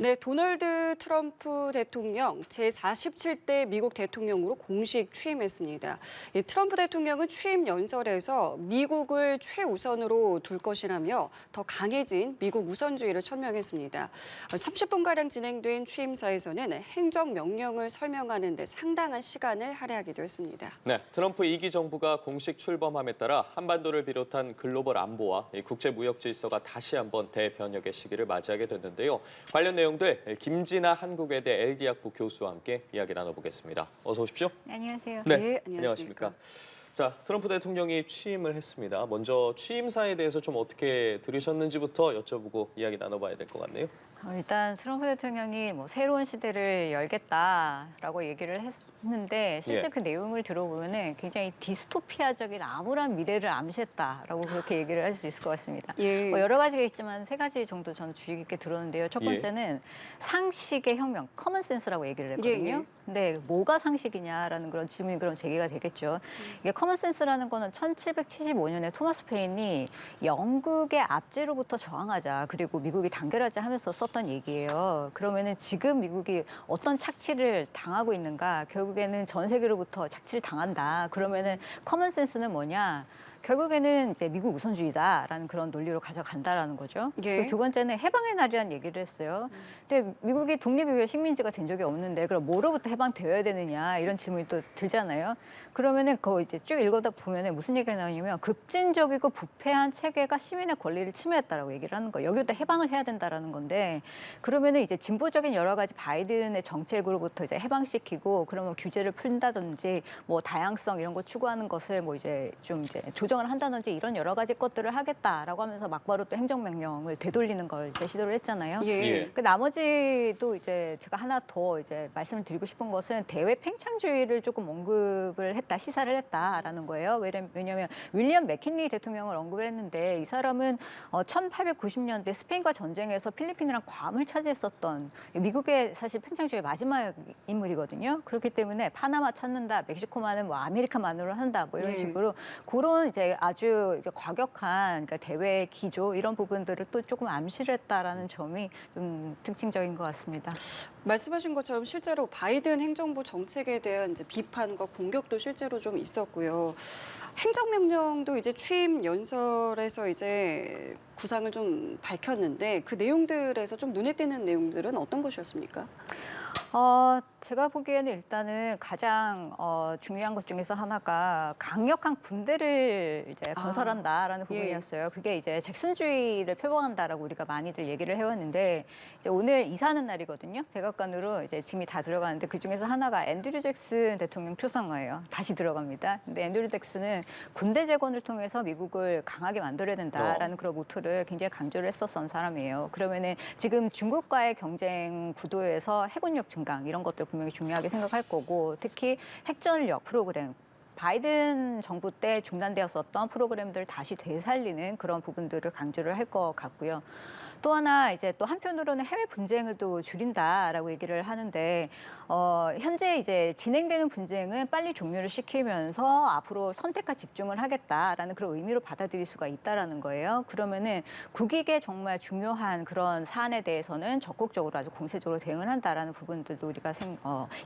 네, 도널드 트럼프 대통령 제47대 미국 대통령으로 공식 취임했습니다. 이 트럼프 대통령은 취임 연설에서 미국을 최우선으로 둘 것이라며 더 강해진 미국 우선주의를 천명했습니다. 30분가량 진행된 취임사에서는 행정명령을 설명하는 데 상당한 시간을 할애하기도 했습니다. 네, 트럼프 2기 정부가 공식 출범함에 따라 한반도를 비롯한 글로벌 안보와 국제 무역 질서가 다시 한번 대변혁의 시기를 맞이하게 됐는데요. 관련 내용들 김진아 한국외대 LD학부 교수와 함께 이야기 나눠보겠습니다. 어서 오십시오. 네, 안녕하세요. 네, 안녕하십니까. 자, 트럼프 대통령이 취임을 했습니다. 먼저 취임사에 대해서 좀 어떻게 들으셨는지부터 여쭤보고 이야기 나눠봐야 될 것 같네요. 일단 트럼프 대통령이 새로운 시대를 열겠다라고 얘기를 했는데 실제 예. 그 내용을 들어보면은 굉장히 디스토피아적인 암울한 미래를 암시했다라고 그렇게 얘기를 할 수 있을 것 같습니다. 예. 여러 가지가 있지만 세 가지 정도 저는 주의 깊게 들었는데요. 첫 번째는 상식의 혁명, 커먼 센스라고 얘기를 했거든요. 예. 근데 뭐가 상식이냐라는 그런 질문이 그럼 제기가 되겠죠. 이게 커먼 센스라는 거는 1775년에 토마스 페인이 영국의 압제로부터 저항하자 그리고 미국이 단결하자 하면서 썼던 얘기예요. 그러면은 지금 미국이 어떤 착취를 당하고 있는가? 결국에는 전 세계로부터 착취를 당한다. 그러면은 커먼 센스는 뭐냐? 결국에는 이제 미국 우선주의다라는 그런 논리로 가져간다라는 거죠. 예. 그리고 두 번째는 해방의 날이라는 얘기를 했어요. 근데 미국이 독립 이후에 식민지가 된 적이 없는데 그럼 뭐로부터 해방되어야 되느냐 이런 질문이 또 들잖아요. 그러면은 그거 이제 쭉 읽어다 보면은 무슨 얘기가 나오냐면 급진적이고 부패한 체계가 시민의 권리를 침해했다라고 얘기를 하는 거예요. 여기부터 해방을 해야 된다라는 건데 그러면은 이제 진보적인 여러 가지 바이든의 정책으로부터 이제 해방시키고 그러면 규제를 푼다든지 뭐 다양성 이런 거 추구하는 것을 뭐 이제 좀 이제 조정을 한다든지 이런 여러 가지 것들을 하겠다라고 하면서 막바로 또 행정명령을 되돌리는 걸 이제 시도를 했잖아요. 예. 그 나머지도 이제 제가 하나 더 이제 말씀을 드리고 싶은 것은 대외 팽창주의를 조금 언급을 했다, 시사를 했다라는 거예요. 왜냐하면 윌리엄 맥킨리 대통령을 언급을 했는데 이 사람은 1890년대 스페인과 전쟁에서 필리핀이랑 괌을 차지했었던 미국의 사실 팽창주의 마지막 인물이거든요. 그렇기 때문에 파나마 찾는다, 멕시코만은 뭐 아메리카만으로 한다, 뭐 이런 예. 식으로 그런 이제 아주 이제 과격한 그러니까 대외 기조 이런 부분들을 또 조금 암시를 했다라는 점이 좀 특징적인 것 같습니다. 말씀하신 것처럼 실제로 바이든 행정부 정책에 대한 이제 비판과 공격도 실제로 좀 있었고요. 행정명령도 이제 취임 연설에서 이제 구상을 좀 밝혔는데 그 내용들에서 좀 눈에 띄는 내용들은 어떤 것이었습니까? 제가 보기에는 일단은 가장 중요한 것 중에서 하나가 강력한 군대를 이제 건설한다라는 예. 부분이었어요. 그게 이제 잭슨주의를 표방한다라고 우리가 많이들 얘기를 해왔는데 이제 오늘 이사하는 날이거든요. 백악관으로 이제 짐이 다 들어가는데 그 중에서 하나가 앤드류 잭슨 대통령 초상화예요. 다시 들어갑니다. 근데 앤드류 잭슨은 군대 재건을 통해서 미국을 강하게 만들어야 된다라는 그런 모토를 굉장히 강조를 했었던 사람이에요. 그러면은 지금 중국과의 경쟁 구도에서 해군력 증강 이런 것들 분명히 중요하게 생각할 거고 특히 핵전력 프로그램 바이든 정부 때 중단되었었던 프로그램들을 다시 되살리는 그런 부분들을 강조를 할 것 같고요. 또 하나 이제 또 한편으로는 해외 분쟁을 또 줄인다라고 얘기를 하는데 현재 이제 진행되는 분쟁은 빨리 종료를 시키면서 앞으로 선택과 집중을 하겠다라는 그런 의미로 받아들일 수가 있다라는 거예요. 그러면은 국익에 정말 중요한 그런 사안에 대해서는 적극적으로 아주 공세적으로 대응을 한다라는 부분들도 우리가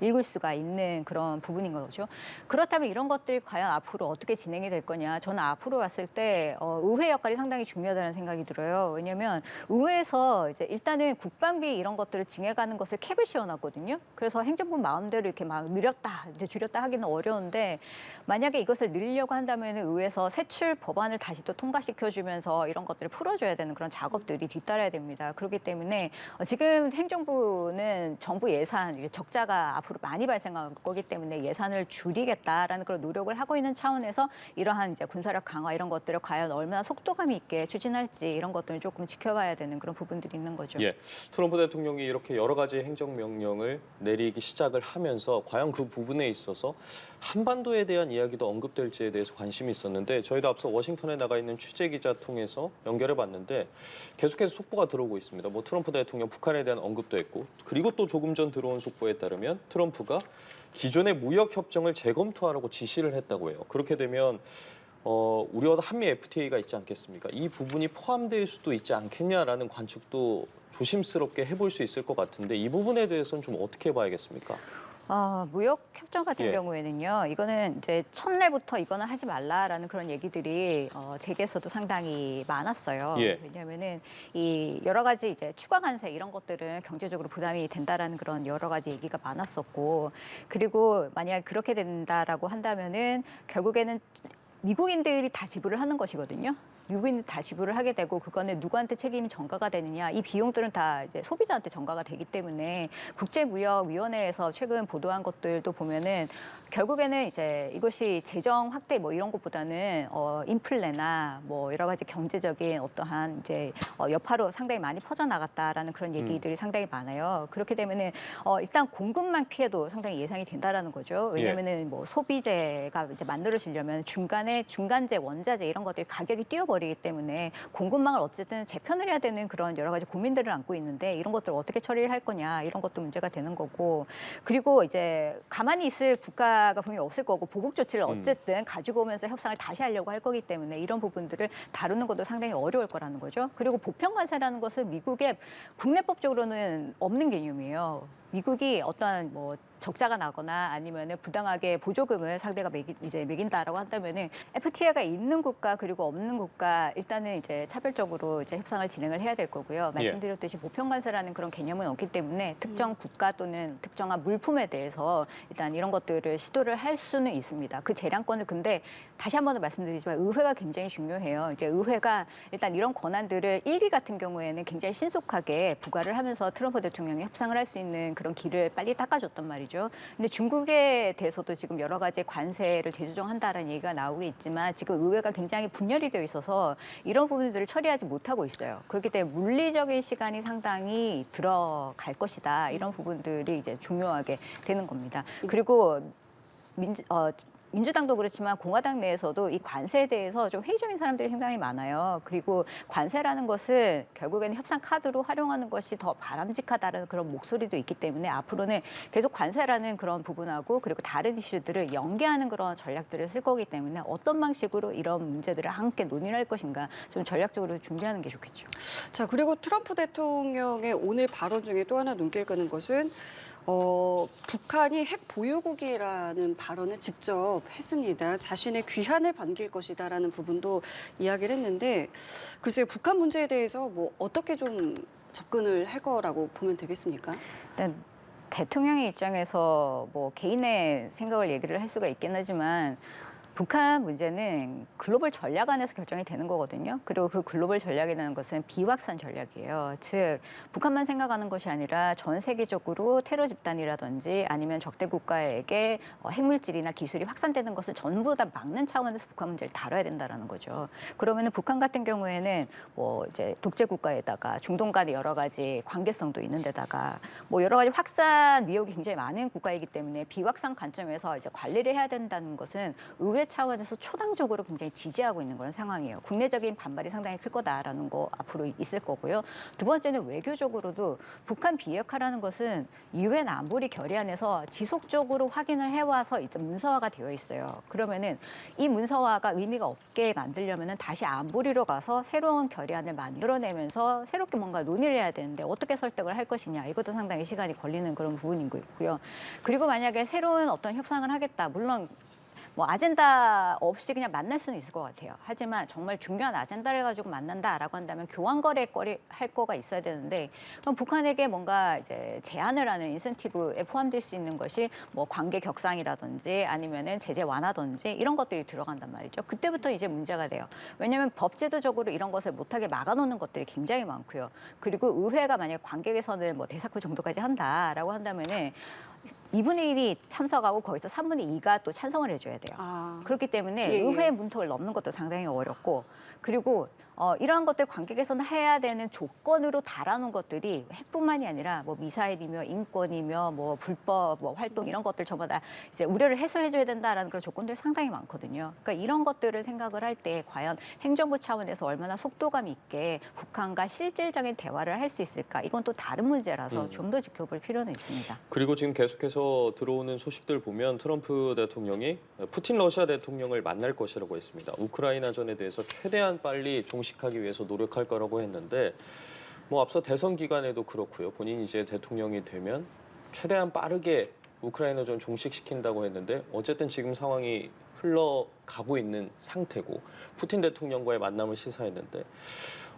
읽을 수가 있는 그런 부분인 거죠. 그렇다면 이런 것들이 과연 앞으로 어떻게 진행이 될 거냐? 저는 앞으로 봤을 때 의회 역할이 상당히 중요하다는 생각이 들어요. 왜냐하면 의회에서 이제 일단은 국방비 이런 것들을 징해가는 것을 캡을 씌워놨거든요. 그래서 행정부 마음대로 이렇게 막 늘렸다, 이제 줄였다 하기는 어려운데 만약에 이것을 늘리려고 한다면 의회에서 세출 법안을 다시 또 통과시켜주면서 이런 것들을 풀어줘야 되는 그런 작업들이 뒤따라야 됩니다. 그렇기 때문에 지금 행정부는 정부 예산 적자가 앞으로 많이 발생할 거기 때문에 예산을 줄이겠다라는 그런 노력을 하고 있는 차원에서 이러한 이제 군사력 강화 이런 것들을 과연 얼마나 속도감 있게 추진할지 이런 것들을 조금 지켜봐야 되는 그런 부분들이 있는 거죠. 예, 트럼프 대통령이 이렇게 여러 가지 행정명령을 내리기 시작을 하면서 과연 그 부분에 있어서 한반도에 대한 이야기도 언급될지에 대해서 관심이 있었는데 저희도 앞서 워싱턴에 나가 있는 취재기자 통해서 연결해 봤는데 계속해서 속보가 들어오고 있습니다. 뭐 트럼프 대통령 북한에 대한 언급도 했고 그리고 또 조금 전 들어온 속보에 따르면 트럼프가 기존의 무역 협정을 재검토하라고 지시를 했다고 해요. 그렇게 되면 우리와 한미 FTA가 있지 않겠습니까? 이 부분이 포함될 수도 있지 않겠냐라는 관측도 조심스럽게 해볼 수 있을 것 같은데 이 부분에 대해서는 좀 어떻게 봐야겠습니까? 무역 협정 같은 예. 경우에는요, 이거는 이제 첫날부터 이거는 하지 말라라는 그런 얘기들이 제게서도 상당히 많았어요. 예. 왜냐하면은 이 여러 가지 이제 추가 관세 이런 것들은 경제적으로 부담이 된다라는 그런 여러 가지 얘기가 많았었고, 그리고 만약 그렇게 된다라고 한다면은 결국에는 미국인들이 다 지불을 하는 것이거든요. 미국인들 다 지불을 하게 되고 그거는 누구한테 책임이 전가가 되느냐, 이 비용들은 다 이제 소비자한테 전가가 되기 때문에 국제무역위원회에서 최근 보도한 것들도 보면은 결국에는 이제 이것이 재정 확대 뭐 이런 것보다는 인플레나 뭐 여러 가지 경제적인 어떠한 이제 여파로 상당히 많이 퍼져나갔다라는 그런 얘기들이 상당히 많아요. 그렇게 되면은 일단 공급망 피해도 상당히 예상이 된다라는 거죠. 왜냐면은 뭐 소비재가 이제 만들어지려면 중간재, 원자재 이런 것들이 가격이 뛰어버리기 때문에 공급망을 어쨌든 재편을 해야 되는 그런 여러 가지 고민들을 안고 있는데 이런 것들을 어떻게 처리를 할 거냐 이런 것도 문제가 되는 거고, 그리고 이제 가만히 있을 국가가 분명히 없을 거고 보복 조치를 어쨌든 가지고 오면서 협상을 다시 하려고 할 거기 때문에 이런 부분들을 다루는 것도 상당히 어려울 거라는 거죠. 그리고 보편 관세라는 것은 미국의 국내법적으로는 없는 개념이에요. 미국이 어떠한 뭐 적자가 나거나 아니면은 부당하게 보조금을 상대가 매긴다라고 한다면은 FTA가 있는 국가 그리고 없는 국가 일단은 이제 차별적으로 이제 협상을 진행을 해야 될 거고요. 말씀드렸듯이 보편 관세라는 그런 개념은 없기 때문에 특정 국가 또는 특정한 물품에 대해서 일단 이런 것들을 시도를 할 수는 있습니다. 그 재량권을 근데 다시 한 번 더 말씀드리지만 의회가 굉장히 중요해요. 이제 의회가 일단 이런 권한들을 1기 같은 경우에는 굉장히 신속하게 부과를 하면서 트럼프 대통령이 협상을 할 수 있는 그런 길을 빨리 닦아줬단 말이죠. 근데 중국에 대해서도 지금 여러 가지 관세를 재조정한다라는 얘기가 나오고 있지만 지금 의회가 굉장히 분열이 되어 있어서 이런 부분들을 처리하지 못하고 있어요. 그렇기 때문에 물리적인 시간이 상당히 들어갈 것이다. 이런 부분들이 이제 중요하게 되는 겁니다. 그리고 민주당도 그렇지만 공화당 내에서도 이 관세에 대해서 좀 회의적인 사람들이 상당히 많아요. 그리고 관세라는 것은 결국에는 협상 카드로 활용하는 것이 더 바람직하다는 그런 목소리도 있기 때문에 앞으로는 계속 관세라는 그런 부분하고 그리고 다른 이슈들을 연계하는 그런 전략들을 쓸 거기 때문에 어떤 방식으로 이런 문제들을 함께 논의를 할 것인가 좀 전략적으로 준비하는 게 좋겠죠. 자, 그리고 트럼프 대통령의 오늘 발언 중에 또 하나 눈길 끄는 것은 북한이 핵 보유국이라는 발언을 직접 했습니다. 자신의 귀환을 반길 것이다라는 부분도 이야기를 했는데 글쎄요, 북한 문제에 대해서 뭐 어떻게 좀 접근을 할 거라고 보면 되겠습니까? 일단 대통령의 입장에서 뭐 개인의 생각을 얘기를 할 수가 있긴 하지만 북한 문제는 글로벌 전략 안에서 결정이 되는 거거든요. 그리고 그 글로벌 전략이라는 것은 비확산 전략이에요. 즉 북한만 생각하는 것이 아니라 전 세계적으로 테러 집단이라든지 아니면 적대 국가에게 핵물질이나 기술이 확산되는 것을 전부 다 막는 차원에서 북한 문제를 다뤄야 된다라는 거죠. 그러면은 북한 같은 경우에는 뭐 이제 독재 국가에다가 중동 간의 여러 가지 관계성도 있는 데다가 뭐 여러 가지 확산 위협이 굉장히 많은 국가이기 때문에 비확산 관점에서 이제 관리를 해야 된다는 것은 의회 차원에서 초당적으로 굉장히 지지하고 있는 그런 상황이에요. 국내적인 반발이 상당히 클 거다라는 거 앞으로 있을 거고요. 두 번째는 외교적으로도 북한 비핵화라는 것은 유엔 안보리 결의안에서 지속적으로 확인을 해와서 이제 문서화가 되어 있어요. 그러면은 이 문서화가 의미가 없게 만들려면은 다시 안보리로 가서 새로운 결의안을 만들어내면서 새롭게 뭔가 논의를 해야 되는데 어떻게 설득을 할 것이냐 이것도 상당히 시간이 걸리는 그런 부분인 거고요. 그리고 만약에 새로운 어떤 협상을 하겠다, 물론 뭐 아젠다 없이 그냥 만날 수는 있을 것 같아요. 하지만 정말 중요한 아젠다를 가지고 만난다라고 한다면 교환 거래 할 거가 있어야 되는데 그럼 북한에게 뭔가 이제 제한을 하는 인센티브에 포함될 수 있는 것이 뭐 관계 격상이라든지 아니면은 제재 완화든지 이런 것들이 들어간단 말이죠. 그때부터 이제 문제가 돼요. 왜냐하면 법제도적으로 이런 것을 못하게 막아놓는 것들이 굉장히 많고요. 그리고 의회가 만약 관계 개선을 뭐 대사코 정도까지 한다라고 한다면은 2분의 1이 참석하고 거기서 3분의 2가 또 찬성을 해줘야 돼요. 그렇기 때문에 예, 예. 의회 문턱을 넘는 것도 상당히 어렵고 그리고 이러한 것들 관계 개선을 해야 되는 조건으로 달아놓은 것들이 핵뿐만이 아니라 뭐 미사일이며 인권이며 뭐 불법 뭐 활동 이런 것들 전부 다 이제 우려를 해소해줘야 된다라는 그런 조건들이 상당히 많거든요. 그러니까 이런 것들을 생각을 할 때 과연 행정부 차원에서 얼마나 속도감 있게 북한과 실질적인 대화를 할 수 있을까? 이건 또 다른 문제라서 좀 더 지켜볼 필요는 있습니다. 그리고 지금 계속해서 들어오는 소식들 보면 트럼프 대통령이 푸틴 러시아 대통령을 만날 것이라고 했습니다. 우크라이나전에 대해서 최대한 빨리 종식하기 위해서 노력할 거라고 했는데 뭐 앞서 대선 기간에도 그렇고요. 본인이 이제 대통령이 되면 최대한 빠르게 우크라이나전 종식시킨다고 했는데 어쨌든 지금 상황이 흘러가고 있는 상태고 푸틴 대통령과의 만남을 시사했는데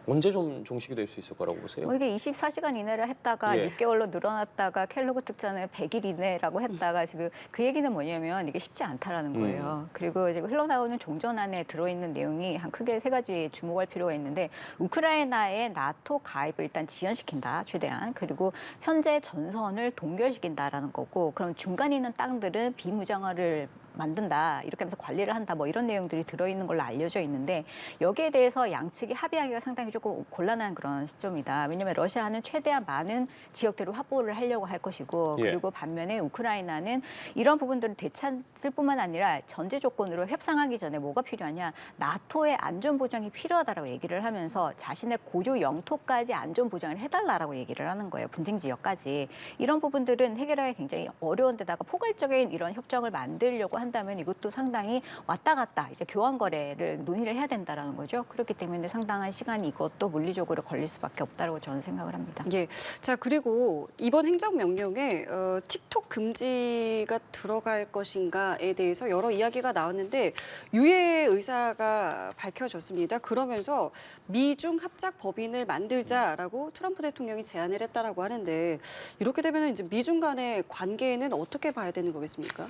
언제 좀 종식이 될 수 있을 거라고 보세요? 뭐 이게 24시간 이내를 했다가 예. 6개월로 늘어났다가 켈로그 특사는 100일 이내라고 했다가 지금 그 얘기는 뭐냐면 이게 쉽지 않다라는 거예요. 그리고 지금 흘러나오는 종전안에 들어있는 내용이 한 크게 세 가지 주목할 필요가 있는데 우크라이나의 나토 가입을 일단 지연시킨다 최대한. 그리고 현재 전선을 동결시킨다라는 거고 그럼 중간에 있는 땅들은 비무장화를 만든다 이렇게 하면서 관리를 한다 뭐 이런 내용들이 들어있는 걸로 알려져 있는데 여기에 대해서 양측이 합의하기가 상당히 조금 gon란한 그런 시점이다. 왜냐하면 러시아는 최대한 많은 지역들을 확보를 하려고 할 것이고 예. 그리고 반면에 우크라이나는 이런 부분들을 되찾을 뿐만 아니라 전제 조건으로 협상하기 전에 뭐가 필요하냐 나토의 안전 보장이 필요하다라고 얘기를 하면서 자신의 고유 영토까지 안전 보장을 해달라라고 얘기를 하는 거예요. 분쟁 지역까지 이런 부분들은 해결하기 굉장히 어려운 데다가 포괄적인 이런 협정을 만들려고 한다면 이것도 상당히 왔다 갔다 이제 교환 거래를 논의를 해야 된다라는 거죠. 그렇기 때문에 상당한 시간이 이것도 물리적으로 걸릴 수밖에 없다고 저는 생각을 합니다. 예. 자, 그리고 이번 행정명령에 틱톡 금지가 들어갈 것인가에 대해서 여러 이야기가 나왔는데 유예 의사가 밝혀졌습니다. 그러면서 미중 합작 법인을 만들자라고 트럼프 대통령이 제안을 했다라고 하는데 이렇게 되면 이제 미중 간의 관계는 어떻게 봐야 되는 거겠습니까?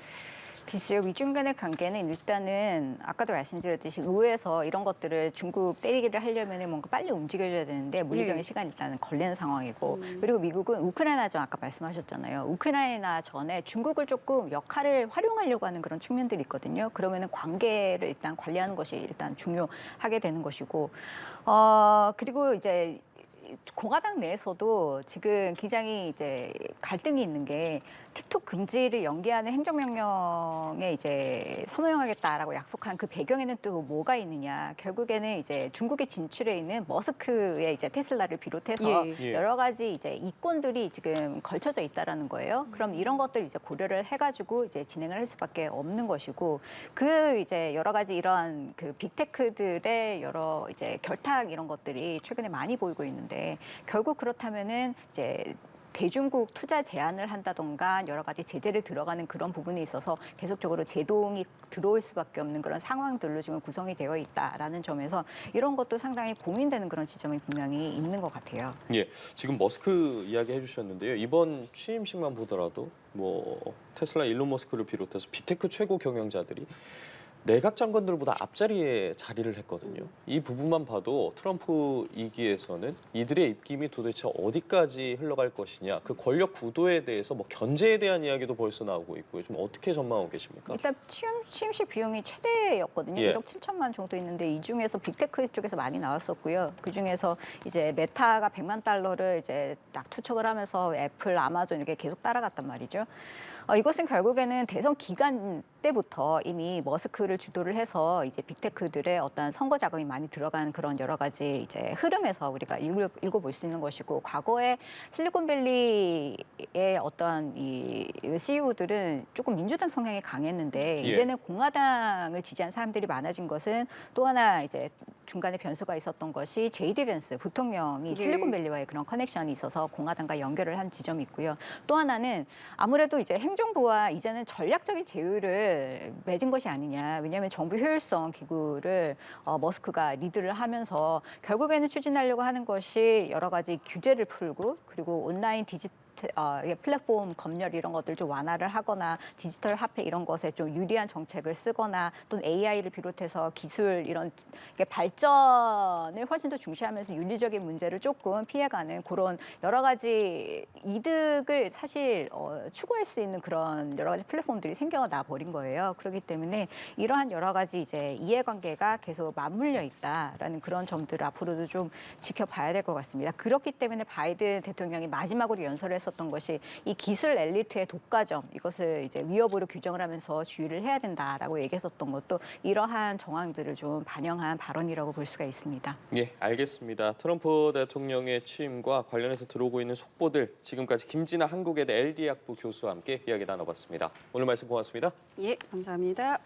글쎄요, 미중 간의 관계는 일단은 아까도 말씀드렸듯이 의회에서 이런 것들을 중국 때리기를 하려면 뭔가 빨리 움직여줘야 되는데 물리적인 예. 시간이 일단은 걸리는 상황이고 그리고 미국은 우크라이나전 아까 말씀하셨잖아요. 우크라이나 전에 중국을 조금 역할을 활용하려고 하는 그런 측면들이 있거든요. 그러면은 관계를 일단 관리하는 것이 일단 중요하게 되는 것이고 그리고 이제 공화당 내에서도 지금 굉장히 이제 갈등이 있는 게 틱톡 금지를 연기하는 행정명령에 이제 선호하겠다라고 약속한 그 배경에는 또 뭐가 있느냐. 결국에는 이제 중국에 진출해 있는 머스크의 이제 테슬라를 비롯해서 예. 예. 여러 가지 이제 이권들이 지금 걸쳐져 있다라는 거예요. 그럼 이런 것들 이제 고려를 해가지고 이제 진행을 할 수밖에 없는 것이고 그 이제 여러 가지 이런 그 빅테크들의 여러 이제 결탁 이런 것들이 최근에 많이 보이고 있는데 결국 그렇다면은 이제 대중국 투자 제한을 한다던가 여러 가지 제재를 들어가는 그런 부분에 있어서 계속적으로 제동이 들어올 수밖에 없는 그런 상황들로 지금 구성이 되어 있다라는 점에서 이런 것도 상당히 고민되는 그런 지점이 분명히 있는 것 같아요. 예, 지금 머스크 이야기 해주셨는데요. 이번 취임식만 보더라도 뭐 테슬라 일론 머스크를 비롯해서 빅테크 최고 경영자들이 내각 장관들보다 앞자리에 자리를 했거든요. 이 부분만 봐도 트럼프 2기에서는 이들의 입김이 도대체 어디까지 흘러갈 것이냐, 그 권력 구도에 대해서 뭐 견제에 대한 이야기도 벌써 나오고 있고요. 좀 어떻게 전망하고 계십니까? 일단 취임식 비용이 최대였거든요. 예. 1억 7천만 정도 있는데 이 중에서 빅테크 쪽에서 많이 나왔었고요. 그 중에서 이제 메타가 100만 달러를 이제 딱 투척을 하면서 애플, 아마존 이렇게 계속 따라갔단 말이죠. 이것은 결국에는 대선 기간 때부터 이미 머스크를 주도를 해서 이제 빅테크들의 어떤 선거 자금이 많이 들어간 그런 여러 가지 이제 흐름에서 우리가 읽어볼 수 있는 것이고 과거에 실리콘밸리의 어떤 이 CEO들은 조금 민주당 성향이 강했는데 예. 이제는 공화당을 지지한 사람들이 많아진 것은 또 하나 이제 중간에 변수가 있었던 것이 제이디 벤스 부통령이 예. 실리콘밸리와의 그런 커넥션이 있어서 공화당과 연결을 한 지점이 있고요. 또 하나는 아무래도 이제 행정부와 이제는 전략적인 제휴를 맺은 것이 아니냐. 왜냐하면 정부 효율성 기구를 머스크가 리드를 하면서 결국에는 추진하려고 하는 것이 여러 가지 규제를 풀고 그리고 온라인 플랫폼 검열 이런 것들 좀 완화를 하거나 디지털 화폐 이런 것에 좀 유리한 정책을 쓰거나 또는 AI를 비롯해서 기술 이런 발전을 훨씬 더 중시하면서 윤리적인 문제를 조금 피해가는 그런 여러 가지 이득을 사실 추구할 수 있는 그런 여러 가지 플랫폼들이 생겨나 버린 거예요. 그렇기 때문에 이러한 여러 가지 이제 이해관계가 계속 맞물려 있다라는 그런 점들을 앞으로도 좀 지켜봐야 될 것 같습니다. 그렇기 때문에 바이든 대통령이 마지막으로 연설했었던 것이 이 기술 엘리트의 독과점 이것을 이제 위협으로 규정을 하면서 주의를 해야 된다라고 얘기했었던 것도 이러한 정황들을 좀 반영한 발언이라고 볼 수가 있습니다. 예, 알겠습니다. 트럼프 대통령의 취임과 관련해서 들어오고 있는 속보들 지금까지 김진아 한국외대 LD학부 교수와 함께 이야기 나눠봤습니다. 오늘 말씀 고맙습니다. 예, 감사합니다.